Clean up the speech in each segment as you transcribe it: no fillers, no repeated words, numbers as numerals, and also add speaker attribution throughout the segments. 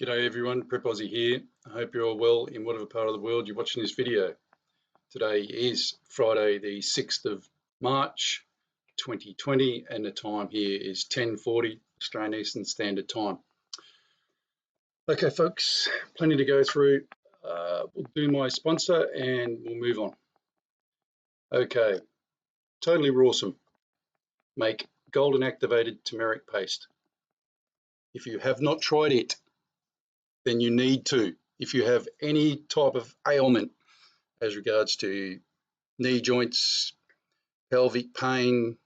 Speaker 1: G'day everyone, Prep Aussie here. I hope you're all well in whatever part of the world you're watching this video. Today is Friday the 6th of March 2020 and the time here is 10:40 Australian Eastern Standard Time. Okay folks, plenty to go through. We'll do my sponsor and we'll move on. Okay, Totally Rawesome. Make golden activated turmeric paste. If you have not tried it, then you need to. If you have any type of ailment as regards to knee joints, pelvic pain,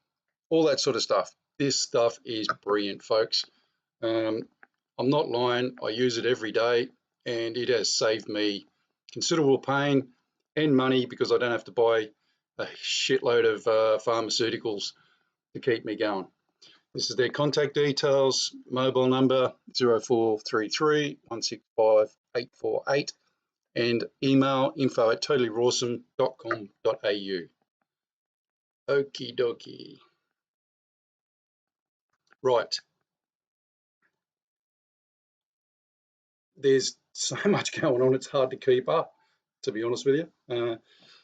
Speaker 1: all that sort of stuff, this stuff is brilliant, folks. I'm not lying. I use it every day and it has saved me considerable pain and money because I don't have to buy a shitload of pharmaceuticals to keep me going. This is their contact details: mobile number 0433 165 848 and email info@totallyrawesome.com.au. Okie dokie. Right. There's so much going on, it's hard to keep up, to be honest with you.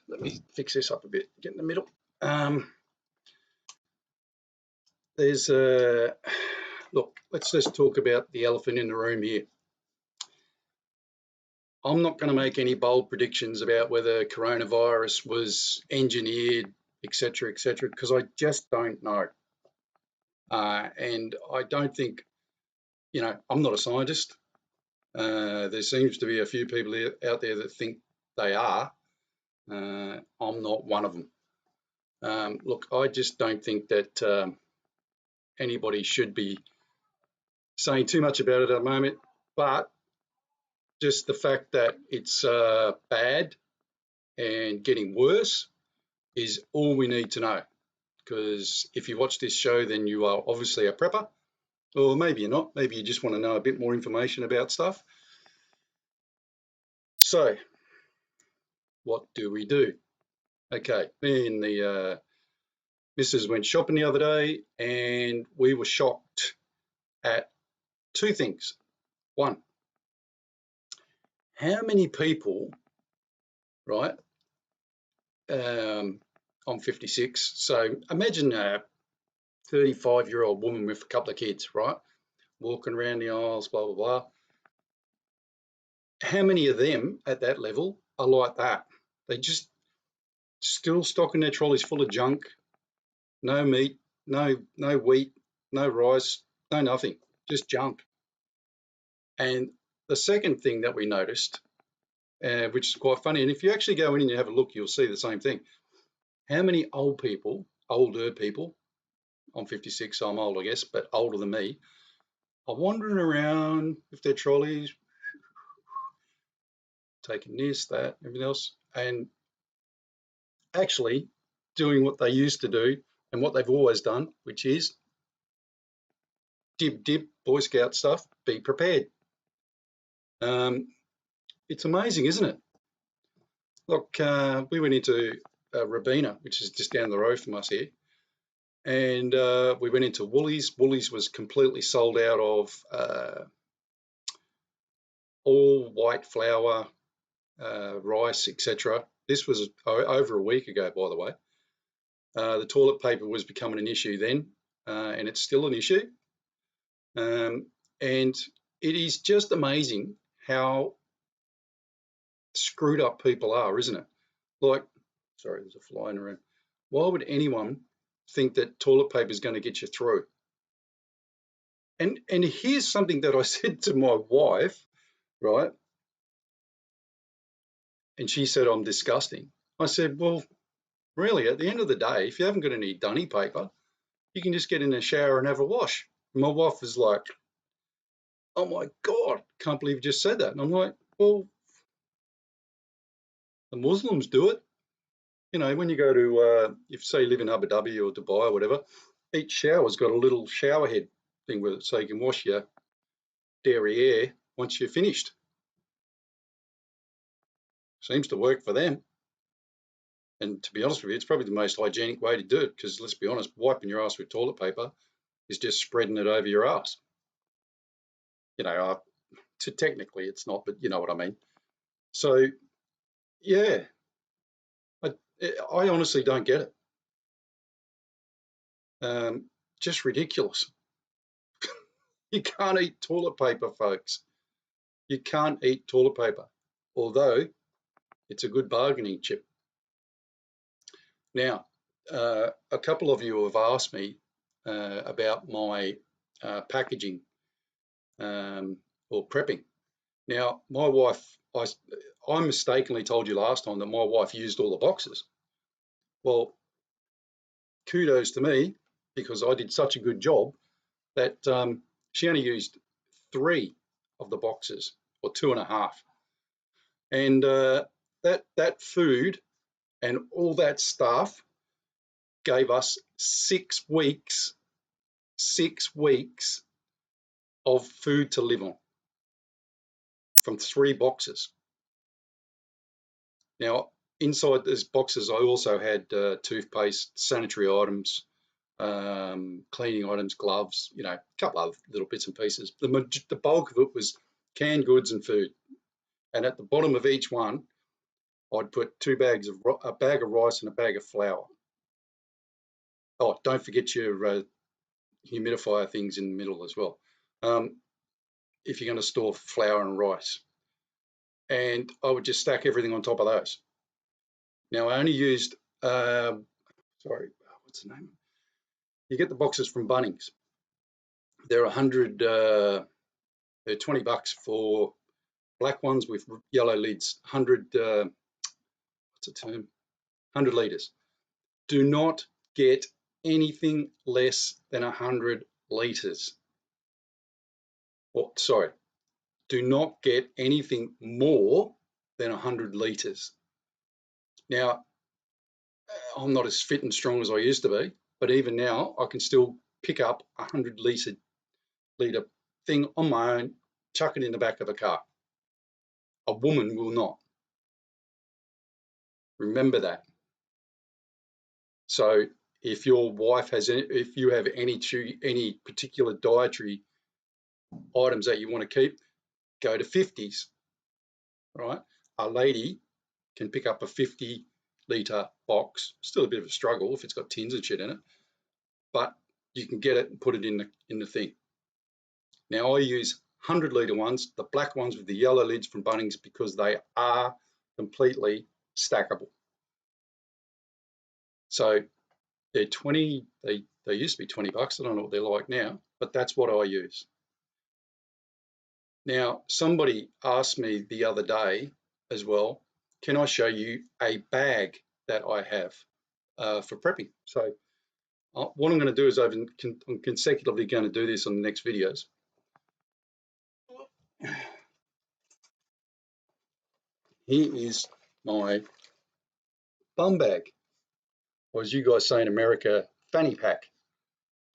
Speaker 1: Let me fix this up a bit, get in the middle. Look, let's just talk about the elephant in the room here. I'm not going to make any bold predictions about whether coronavirus was engineered, etc., because I just don't know. And I don't think, I'm not a scientist. There seems to be a few people out there that think they are. I'm not one of them. Look, I just don't think that anybody should be saying too much about it at the moment, but just the fact that it's bad and getting worse is all we need to know. Because if you watch this show, then you are obviously a prepper, or maybe you're not. Maybe you just want to know a bit more information about stuff. So, what do we do? Okay, me and the missus went shopping the other day, and we were shocked at two things. One, how many people, right? I'm 56, so imagine a 35-year-old woman with a couple of kids, right? Walking around the aisles, blah, blah, blah. How many of them at that level are like that? They just still stocking their trolleys full of junk, no meat, no wheat, no rice, no nothing, just junk. And the second thing that we noticed, which is quite funny, and if you actually go in and you have a look, you'll see the same thing. How many older people, I'm 56, so I'm old, I guess, but older than me, are wandering around with their trolleys, taking this, that, everything else, and actually doing what they used to do and what they've always done, which is dib, Boy Scout stuff, be prepared. It's amazing, isn't it? Look, we went into Robina, which is just down the road from us here, and we went into Woolies. Woolies was completely sold out of all white flour, rice, etc. This was over a week ago, by the way. The toilet paper was becoming an issue then, and it's still an issue. And it is just amazing how screwed up people are, isn't it? Like, sorry, there's a fly in the room. Why would anyone think that toilet paper is going to get you through? And here's something that I said to my wife, right? And she said, I'm disgusting. I said, well, really, at the end of the day, if you haven't got any dunny paper, you can just get in the shower and have a wash. And my wife was like, oh my God, can't believe you just said that. And I'm like, well, the Muslims do it. You know, when you go to, if say you live in Abu Dhabi or Dubai or whatever, each shower's got a little shower head thing with it so you can wash your derriere once you're finished. Seems to work for them. And to be honest with you, it's probably the most hygienic way to do it because let's be honest, wiping your ass with toilet paper is just spreading it over your ass. You know, technically it's not, but you know what I mean. So yeah, I honestly don't get it. Just ridiculous. You can't eat toilet paper, folks. You can't eat toilet paper, although it's a good bargaining chip. Now, a couple of you have asked me about my packaging or prepping. Now, my wife, I mistakenly told you last time that my wife used all the boxes. Well, kudos to me, because I did such a good job that she only used 3 of the boxes, or 2.5. And that food and all that stuff gave us 6 weeks of food to live on from 3 boxes. Now, inside those boxes, I also had toothpaste, sanitary items, cleaning items, gloves, you know, a couple of little bits and pieces. The bulk of it was canned goods and food. And at the bottom of each one, I'd put a bag of rice and a bag of flour. Oh, don't forget your humidifier things in the middle as well, if you're going to store flour and rice. And I would just stack everything on top of those. Now, I only used, sorry, what's the name? You get the boxes from Bunnings. They're 100, they're $20 for black ones with yellow lids, 100, what's the term? 100 litres. Do not get anything less than 100 litres. Sorry, do not get anything more than 100 litres. Now, I'm not as fit and strong as I used to be, but even now I can still pick up a 100 litre thing on my own, chuck it in the back of a car. A woman will not. Remember that. So if your wife has, if you have any particular dietary items that you want to keep, go to 50s, right? A lady can pick up a 50 litre box. Still a bit of a struggle if it's got tins and shit in it, but you can get it and put it in the thing. Now I use 100 litre ones, the black ones with the yellow lids from Bunnings, because they are completely stackable. So they're 20, they used to be $20. I don't know what they're like now, but that's what I use. Now, somebody asked me the other day as well, can I show you a bag that I have for prepping? So what I'm going to do is I'm consecutively going to do this on the next videos. Here is my bum bag, or as you guys say in America, fanny pack.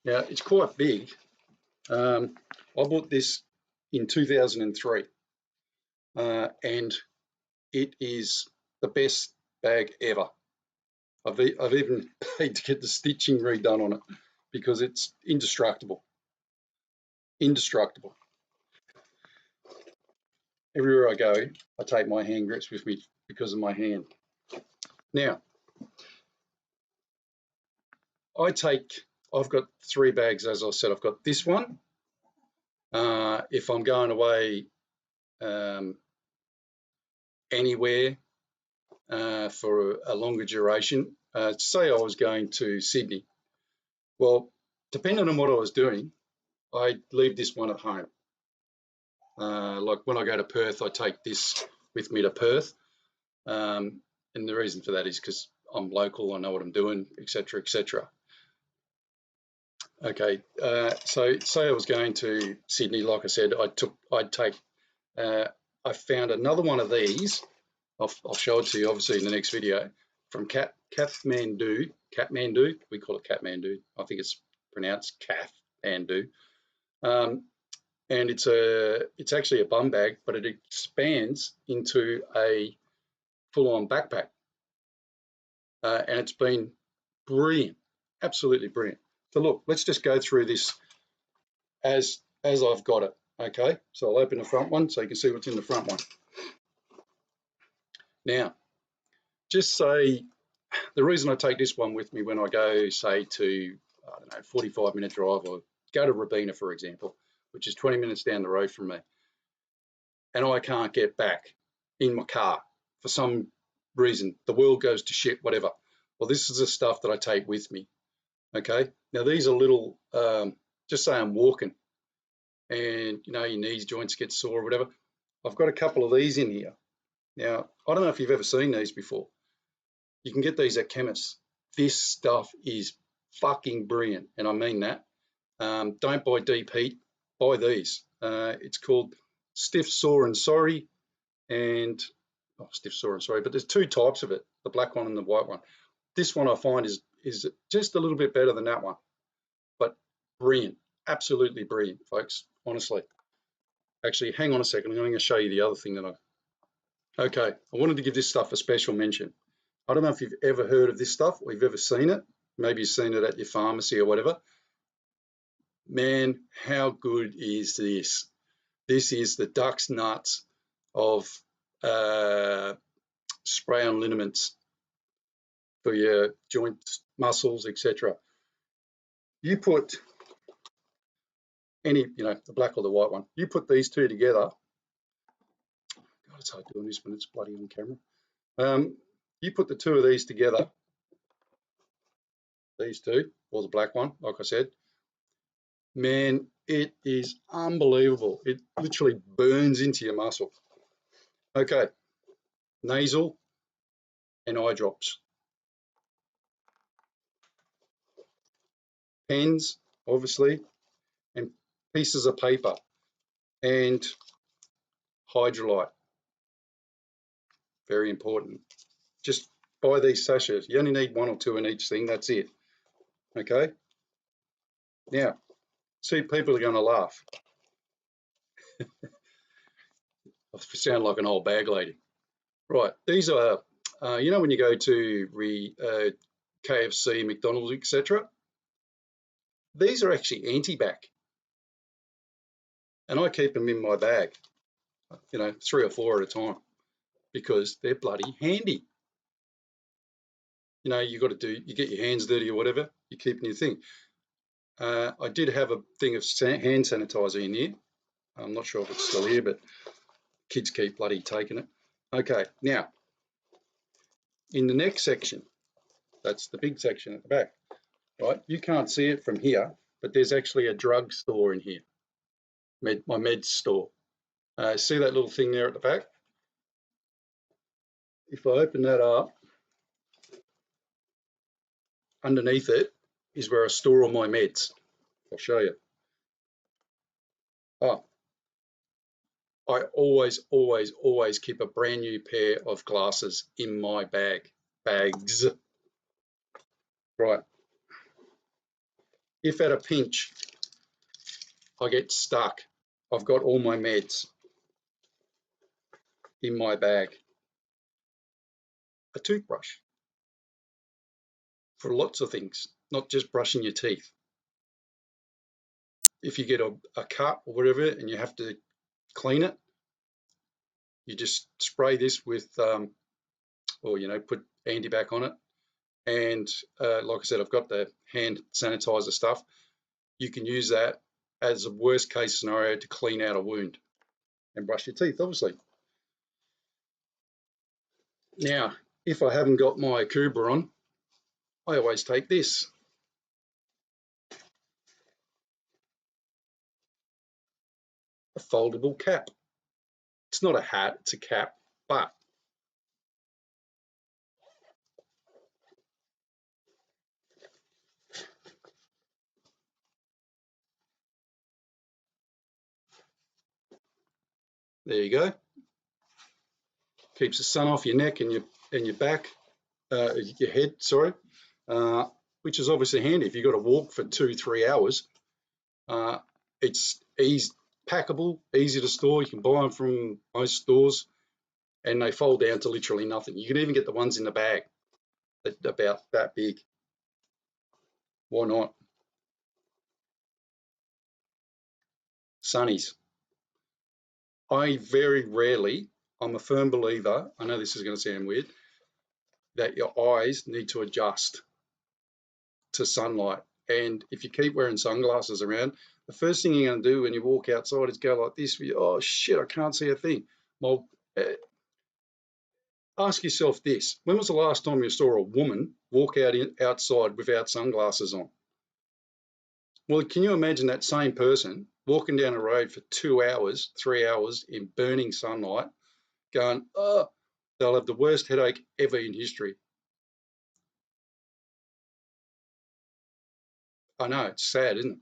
Speaker 1: Now, it's quite big. I bought this in 2003, and it is the best bag ever. I've even paid to get the stitching redone on it because it's indestructible. Indestructible. Everywhere I go, I take my hand grips with me because of my hand. Now, I've got 3 bags, as I said. I've got this one. If I'm going away anywhere for a longer duration, say I was going to Sydney. Well, depending on what I was doing, I'd leave this one at home. Like when I go to Perth, I take this with me to Perth. And the reason for that is because I'm local, I know what I'm doing, etc., etc. Okay, so say I was going to Sydney, like I said, I found another one of these. I'll show it to you obviously in the next video, from Kathmandu. We call it Kathmandu. I think it's pronounced Kathmandu. And it's actually a bum bag, but it expands into a full-on backpack. And it's been brilliant, absolutely brilliant. So look, let's just go through this as I've got it. Okay, so I'll open the front one so you can see what's in the front one. Now, just say, the reason I take this one with me when I go, say, to, I don't know, 45-minute drive, or go to Robina, for example, which is 20 minutes down the road from me, and I can't get back in my car for some reason, the world goes to shit, whatever. Well, this is the stuff that I take with me. Okay, now these are little, just say I'm walking and your knees, joints get sore or whatever. I've got a couple of these in here. Now, I don't know if you've ever seen these before. You can get these at chemists. This stuff is fucking brilliant, and I mean that. Don't buy Deep Heat, buy these. It's called Stiff, Sore and Sorry, and Stiff, Sore and Sorry, but there's two types of it, the black one and the white one. This one I find is just a little bit better than that one, but brilliant, absolutely brilliant, folks, honestly. Actually, hang on a second, I'm going to show you the other thing that okay, I wanted to give this stuff a special mention. I don't know if you've ever heard of this stuff or you've ever seen it. Maybe you've seen it at your pharmacy or whatever. Man, how good is this? This is the duck's nuts of spray-on liniments for your joints, muscles, etc. You put any, the black or the white one, you put these two together. God, it's hard doing this when it's bloody on camera. You put the two of these together, these two, or the black one, like I said, man, it is unbelievable. It literally burns into your muscle. Okay, nasal and eye drops. Pens, obviously, and pieces of paper, and Hydralyte. Very important. Just buy these sachets. You only need one or two in each thing, that's it. Okay? Now, see, people are going to laugh. I sound like an old bag lady. Right, these are, when you go to KFC, McDonald's, etc., these are actually anti-bac. And I keep them in my bag, 3 or 4 at a time, because they're bloody handy. You get your hands dirty or whatever, you keep in your thing. I did have a thing of hand sanitizer in here. I'm not sure if it's still here, but kids keep bloody taking it. Okay, now, in the next section, that's the big section at the back, right? You can't see it from here, but there's actually a drug store in here, my meds store. See that little thing there at the back? If I open that up, underneath it is where I store all my meds. I'll show you. Oh, I always keep a brand new pair of glasses in my bags. Right. If at a pinch I get stuck, I've got all my meds in my bag. A toothbrush for lots of things, not just brushing your teeth. If you get a cut or whatever and you have to clean it, you just spray this with, put Antibac on it. And like I said, I've got the hand sanitizer stuff. You can use that as a worst case scenario to clean out a wound and brush your teeth, obviously. Now, if I haven't got my Akuba on, I always take this. A foldable cap. It's not a hat, it's a cap, but there you go. Keeps the sun off your neck and your back, your head, sorry, which is obviously handy if you've got to walk for 2-3 hours. It's packable, easy to store. You can buy them from most stores, and they fold down to literally nothing. You can even get the ones in the bag that are about that big. Why not? Sunnies. I very rarely, I'm a firm believer, I know this is going to sound weird, that your eyes need to adjust to sunlight. And if you keep wearing sunglasses around, the first thing you're going to do when you walk outside is go like this. Oh shit, I can't see a thing. Well, ask yourself this: when was the last time you saw a woman walk outside without sunglasses on? Well, can you imagine that same person walking down a road for 2 hours, 3 hours in burning sunlight, going, oh, they'll have the worst headache ever in history. I know, it's sad, isn't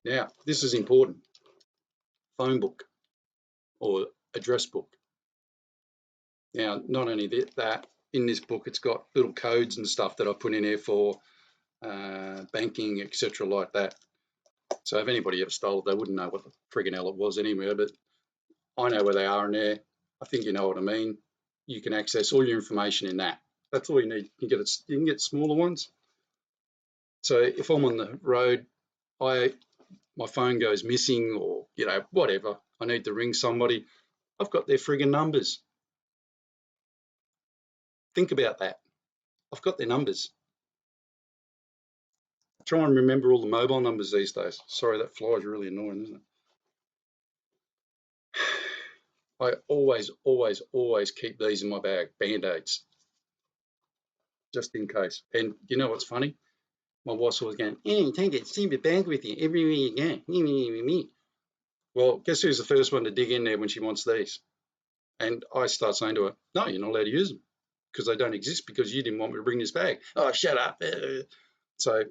Speaker 1: it? Now, this is important. Phone book or address book. Now, not only that, in this book, it's got little codes and stuff that I put in there for banking, etc., like that. So if anybody ever stole it, they wouldn't know what the friggin' hell it was anywhere, but I know where they are in there. I think you know what I mean. You can access all your information in that. That's all you need. You can get smaller ones. So if I'm on the road, my phone goes missing or, whatever, I need to ring somebody, I've got their friggin' numbers. Think about that. I've got their numbers. Try and remember all the mobile numbers these days. Sorry, that fly is really annoying, isn't it? I always, always, always keep these in my bag, Band-Aids, just in case. And you know what's funny? My wife's always going, you take that stupid bag with you everywhere you go. Well, guess who's the first one to dig in there when she wants these? And I start saying to her, no, you're not allowed to use them because they don't exist because you didn't want me to bring this bag. Oh, shut up. So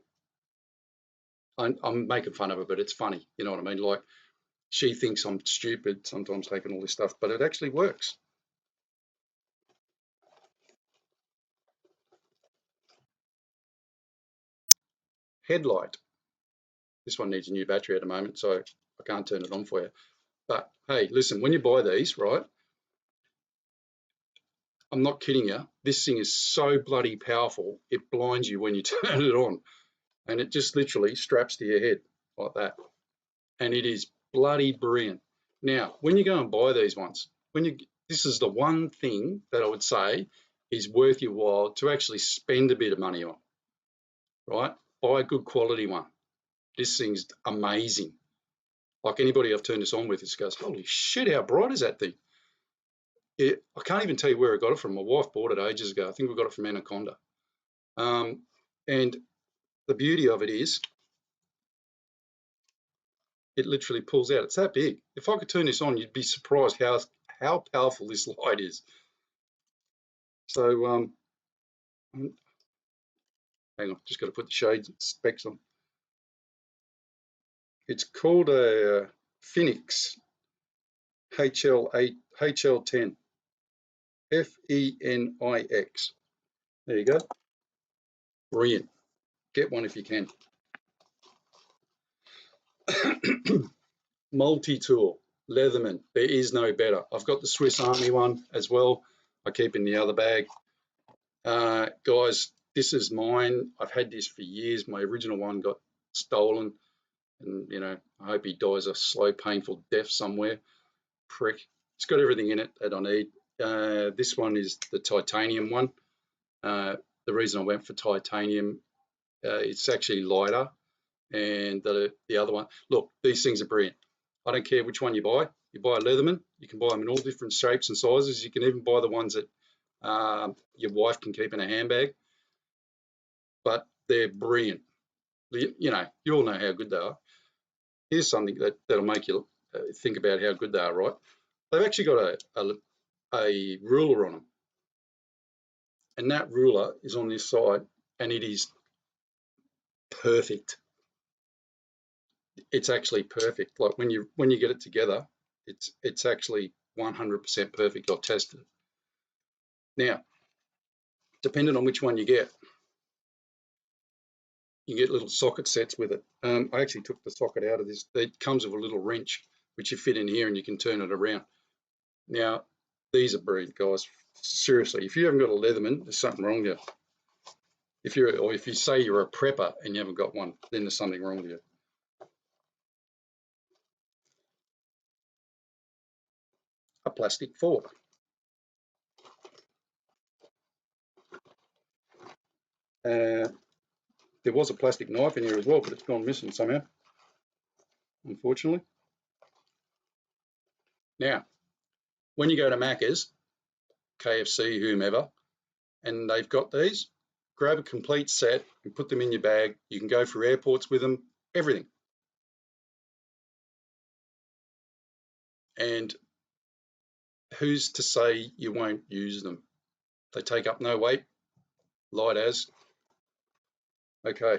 Speaker 1: I'm making fun of her, but it's funny. You know what I mean? Like, she thinks I'm stupid sometimes taking all this stuff, but it actually works. Headlight. This one needs a new battery at the moment, so I can't turn it on for you. But hey, listen, when you buy these, right, I'm not kidding you, this thing is so bloody powerful, it blinds you when you turn it on. And it just literally straps to your head like that. And it is bloody brilliant. Now, when you go and buy these ones, this is the one thing that I would say is worth your while to actually spend a bit of money on, right? Buy a good quality one. This thing's amazing. Like anybody I've turned this on with, just goes, holy shit, how bright is that thing? I can't even tell you where I got it from. My wife bought it ages ago. I think we got it from Anaconda. And the beauty of it is it literally pulls out. It's that big. If I could turn this on, you'd be surprised how powerful this light is. So hang on, just got to put the shades and specs on. It's called a Phoenix HL10 FENIX. There you go. Brilliant. Get one if you can. Multi-tool, Leatherman. There is no better. I've got the Swiss Army one as well. I keep in the other bag. Guys, this is mine. I've had this for years. My original one got stolen, and I hope he dies a slow, painful death somewhere. Prick. It's got everything in it that I need. This one is the titanium one. The reason I went for titanium, it's actually lighter, and the other one. Look, these things are brilliant. I don't care which one you buy. You buy a Leatherman, you can buy them in all different shapes and sizes. You can even buy the ones that your wife can keep in a handbag. But they're brilliant. You all know how good they are. Here's something that'll make you think about how good they are, right? They've actually got a ruler on them. And that ruler is on this side, and it is perfect. It's actually perfect. Like when you get it together, it's actually 100% perfect. I've tested it. Now, depending on which one you get little socket sets with it. I actually took the socket out of this. It comes with a little wrench which you fit in here and you can turn it around. Now, these are brilliant, guys. Seriously, if you haven't got a Leatherman, there's something wrong with you. If you say you're a prepper and you haven't got one, then there's something wrong with you. a plastic fork. There was a plastic knife in here as well, but it's gone missing somehow, unfortunately. Now, when you go to Macca's, KFC, whomever, and they've got these, grab a complete set and put them in your bag. You can go through airports with them, everything. And who's to say you won't use them? They take up no weight, light as. Okay.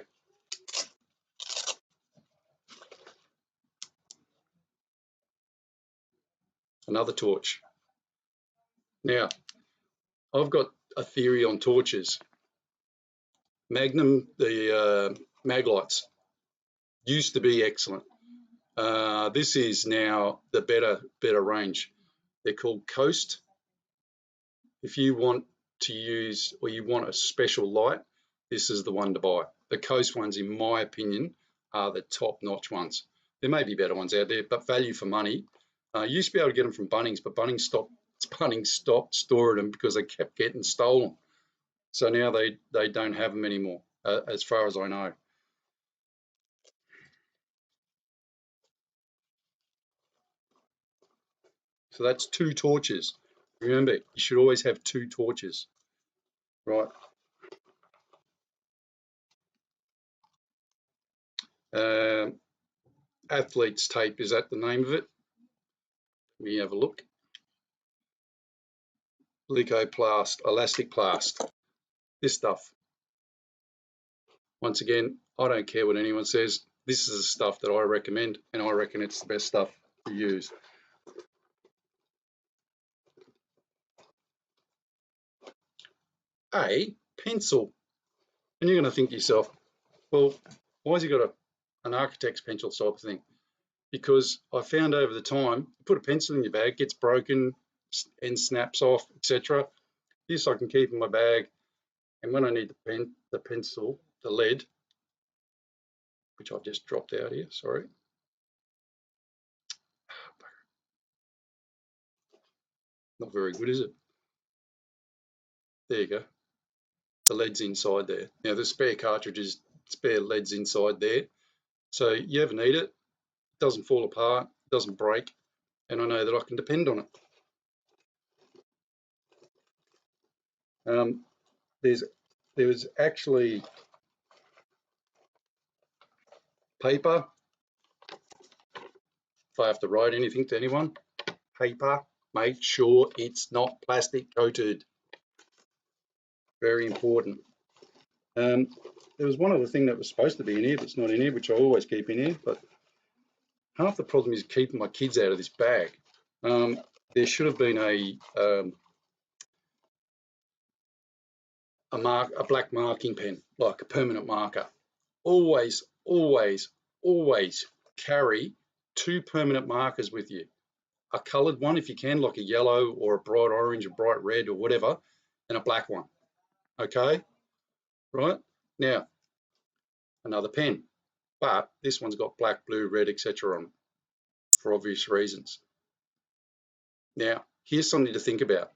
Speaker 1: Another torch. Now, I've got a theory on torches. Magnum, the Maglites, used to be excellent. This is now the better range. They're called Coast. If you want to use, or you want a special light, this is the one to buy. The Coast ones, in my opinion, are the top-notch ones. There may be better ones out there, but value for money. You used to be able to get them from Bunnings, but Bunnings stopped storing them because they kept getting stolen. So now they don't have them anymore, as far as I know. So that's 2 torches. Remember, you should always have 2 torches, right? Athlete's tape, is that the name of it? Let me have a look. Leucoplast, elastic plast, this stuff. Once again, I don't care what anyone says. This is the stuff that I recommend, and I reckon it's the best stuff to use. A pencil. And you're going to think to yourself, well, why has he got an architect's pencil type of thing? Because I found over the time, you put a pencil in your bag, gets broken, and snaps off, etc. This I can keep in my bag, and when I need the pencil, the lead, which I've just dropped out here, sorry. Not very good, is it? There you go. The lead's inside there. Now the spare cartridges, spare lead's inside there. So you ever need it, it doesn't fall apart, it doesn't break, and I know that I can depend on it. There was actually paper. If I have to write anything to anyone, paper, make sure it's not plastic coated. Very important. There was one other thing that was supposed to be in here that's not in here, which I always keep in here, but half the problem is keeping my kids out of this bag. There should have been a black marking pen, like a permanent marker. Always, always, always carry 2 permanent markers with you. A coloured one if you can, like a yellow or a bright orange, a bright red or whatever, and a black one. Okay, right? Now, another pen, but this one's got black, blue, red, etc. on it for obvious reasons. Now, here's something to think about.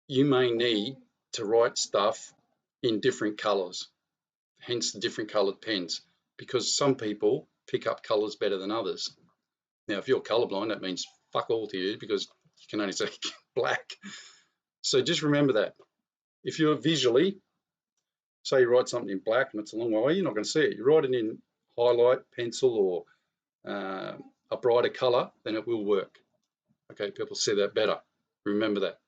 Speaker 1: You may need to write stuff in different colours, hence the different coloured pens, because some people pick up colours better than others. Now, if you're colourblind, that means fuck all to you because you can only see black. So just remember that. If you're visually, say you write something in black and it's a long way away, you're not going to see it. You write it in highlight, pencil, or a brighter colour, then it will work. Okay, people see that better. Remember that.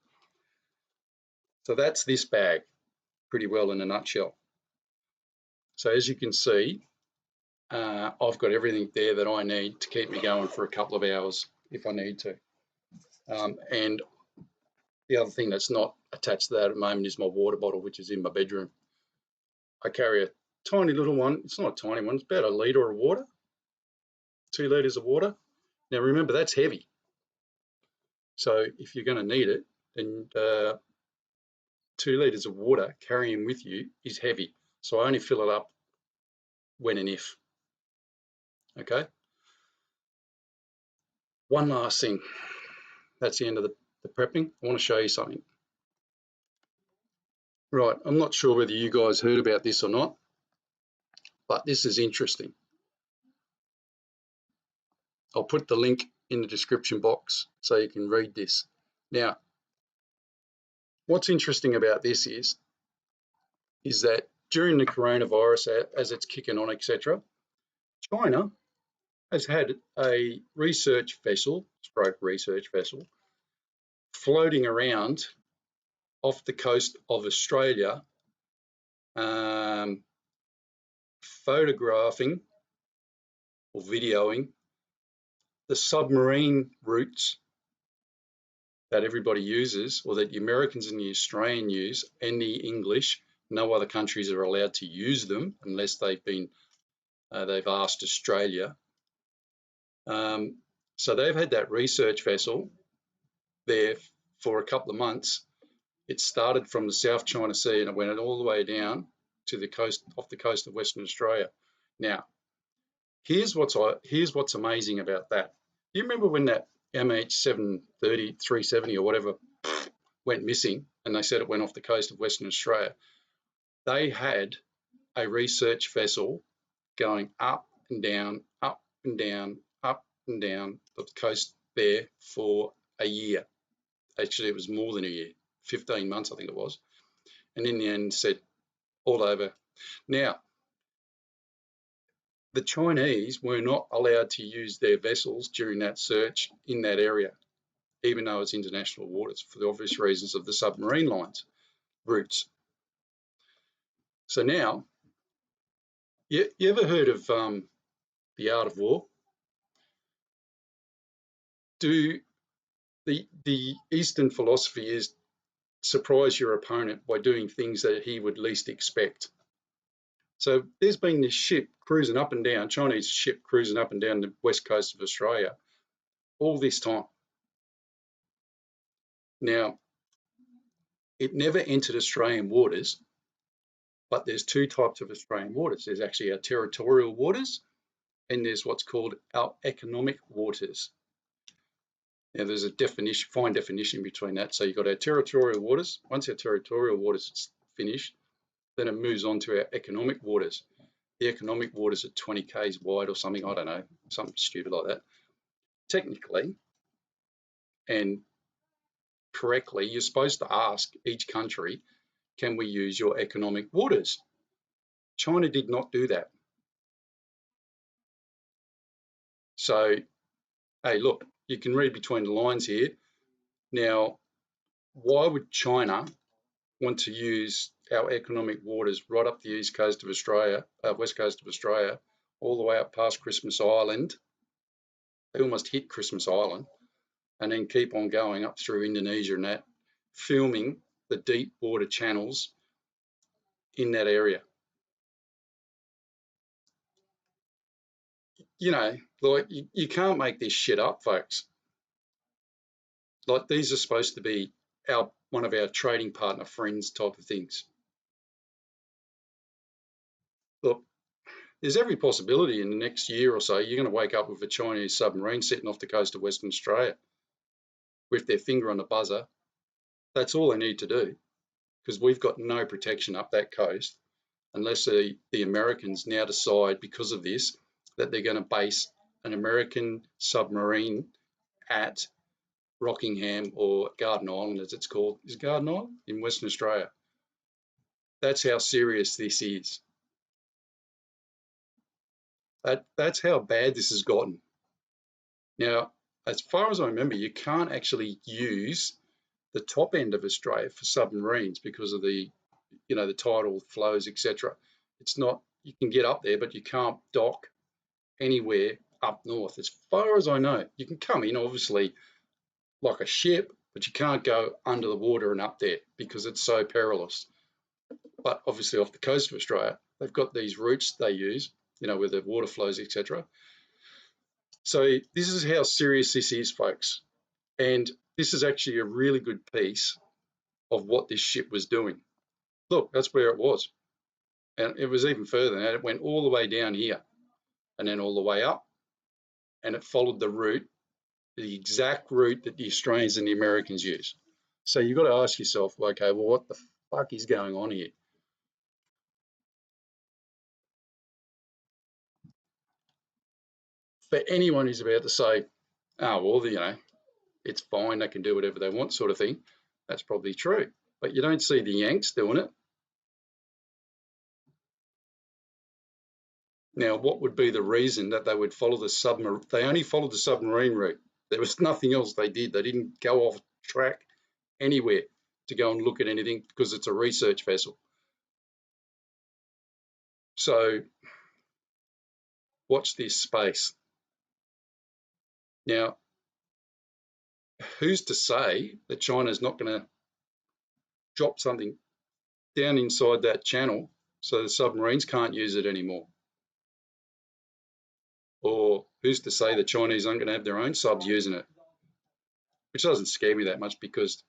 Speaker 1: So that's this bag pretty well in a nutshell. So as you can see, I've got everything there that I need to keep me going for a couple of hours if I need to. And the other thing that's not attached to that at the moment is my water bottle, which is in my bedroom. I carry a tiny little one. It's not a tiny one. It's about 1 litre of water, 2 litres of water. Now, remember, that's heavy. So if you're going to need it, then 2 litres of water carrying with you is heavy. So I only fill it up when and if. Okay. One last thing. That's the end of the prepping. I want to show you something. Right, I'm not sure whether you guys heard about this or not, but this is interesting. I'll put the link in the description box so you can read this. Now, what's interesting about this is that during the coronavirus, as it's kicking on, etc., China has had a research vessel floating around off the coast of Australia, photographing or videoing the submarine routes that everybody uses, or that the Americans and the Australian use, and the English. No other countries are allowed to use them unless they've asked Australia. So they've had that research vessel there for a couple of months. It started from the South China Sea and it went all the way down to the coast, off the coast of Western Australia. Now, here's what's amazing about that. You remember when that MH370 or whatever went missing, and they said it went off the coast of Western Australia? They had a research vessel going up and down, up and down, up and down the coast there for a year. Actually, it was more than a year, 15 months, I think it was. And in the end, said all over. Now, the Chinese were not allowed to use their vessels during that search in that area, even though it's international waters, for the obvious reasons of the submarine lines routes. So now, you ever heard of The Art of War? The Eastern philosophy is surprise your opponent by doing things that he would least expect. So there's been this ship cruising up and down, Chinese ship cruising up and down the west coast of Australia all this time. Now, it never entered Australian waters, but there's two types of Australian waters. There's actually our territorial waters, and there's what's called our economic waters. Now, there's a fine definition between that. So you've got our territorial waters. Once our territorial waters is finished, then it moves on to our economic waters. The economic waters are 20 k's wide or something, I don't know, something stupid like that. Technically and correctly, you're supposed to ask each country, can we use your economic waters? China did not do that. So, hey, look, you can read between the lines here. Now, why would China want to use our economic waters right up the east coast of Australia, west coast of Australia, all the way up past Christmas Island? They almost hit Christmas Island, and then keep on going up through Indonesia and that, filming the deep water channels in that area. You know, like you can't make this shit up, folks. Like, these are supposed to be one of our trading partner friends type of things. Look, there's every possibility in the next year or so you're going to wake up with a Chinese submarine sitting off the coast of Western Australia with their finger on the buzzer. That's all they need to do, because we've got no protection up that coast unless the Americans now decide, because of this, that they're going to base an American submarine at Rockingham or Garden Island, as it's called. Is it Garden Island? In Western Australia. That's how serious this is. That's how bad this has gotten. Now, as far as I remember, you can't actually use the top end of Australia for submarines because of the, you know, the tidal flows, etc. It's not, you can get up there, but you can't dock anywhere up north. As far as I know, you can come in, obviously, like a ship, but you can't go under the water and up there because it's so perilous. But obviously off the coast of Australia, they've got these routes they use, you know, where the water flows, etc. So this is how serious this is, folks. And this is actually a really good piece of what this ship was doing. Look, that's where it was. And it was even further than that. It went all the way down here and then all the way up. And it followed the route the exact route that the Australians and the Americans use. So you've got to ask yourself, okay, well, what the fuck is going on here? For anyone who's about to say, oh, well, you know, it's fine, they can do whatever they want sort of thing, that's probably true. But you don't see the Yanks doing it. Now, what would be the reason that they would follow the submarine? They only followed the submarine route. There was nothing else they did. They didn't go off track anywhere to go and look at anything because it's a research vessel. So watch this space. Now, who's to say that China's not going to drop something down inside that channel so the submarines can't use it anymore? Or who's to say the Chinese aren't going to have their own subs using it? Which doesn't scare me that much because,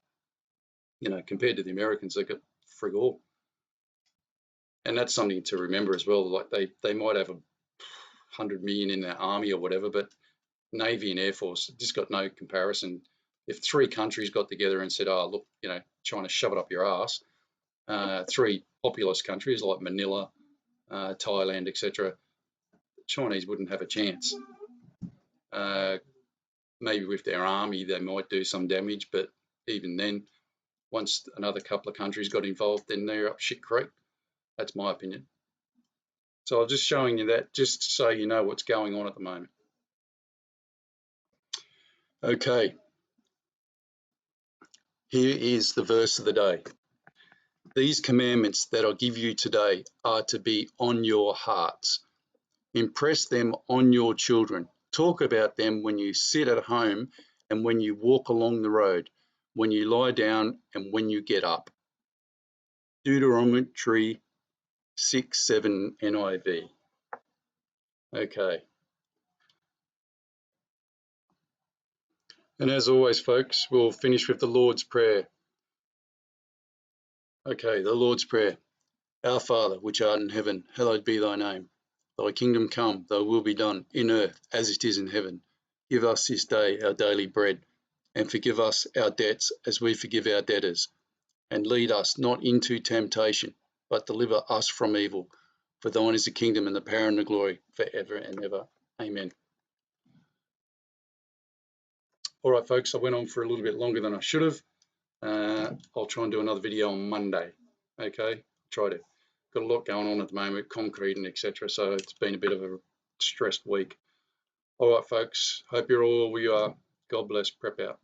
Speaker 1: you know, compared to the Americans, they've got frig all. And that's something to remember as well. Like they might have 100 million in their army or whatever, but Navy and Air Force just got no comparison. If three countries got together and said, oh, look, you know, trying to shove it up your ass, three populous countries like Manila, Thailand, etc., the Chinese wouldn't have a chance. Maybe with their army, they might do some damage, but even then, once another couple of countries got involved, then they're up shit creek. That's my opinion. So I'm just showing you that just so you know what's going on at the moment. Okay. Here is the verse of the day. These commandments that I give you today are to be on your hearts. Impress them on your children. Talk about them when you sit at home and when you walk along the road, when you lie down and when you get up. Deuteronomy 6:7 NIV. Okay. And as always, folks, we'll finish with the Lord's Prayer. Okay, the Lord's Prayer. Our Father, which art in heaven, hallowed be thy name. Thy kingdom come, thy will be done, in earth as it is in heaven. Give us this day our daily bread, and forgive us our debts as we forgive our debtors. And lead us not into temptation, but deliver us from evil. For thine is the kingdom and the power and the glory forever and ever. Amen. All right, folks, I went on for a little bit longer than I should have. I'll try and do another video on Monday. Okay, try to. Got a lot going on at the moment, concrete and etc. So it's been a bit of a stressed week. All right, folks. Hope you're all we are. God bless. Prep out.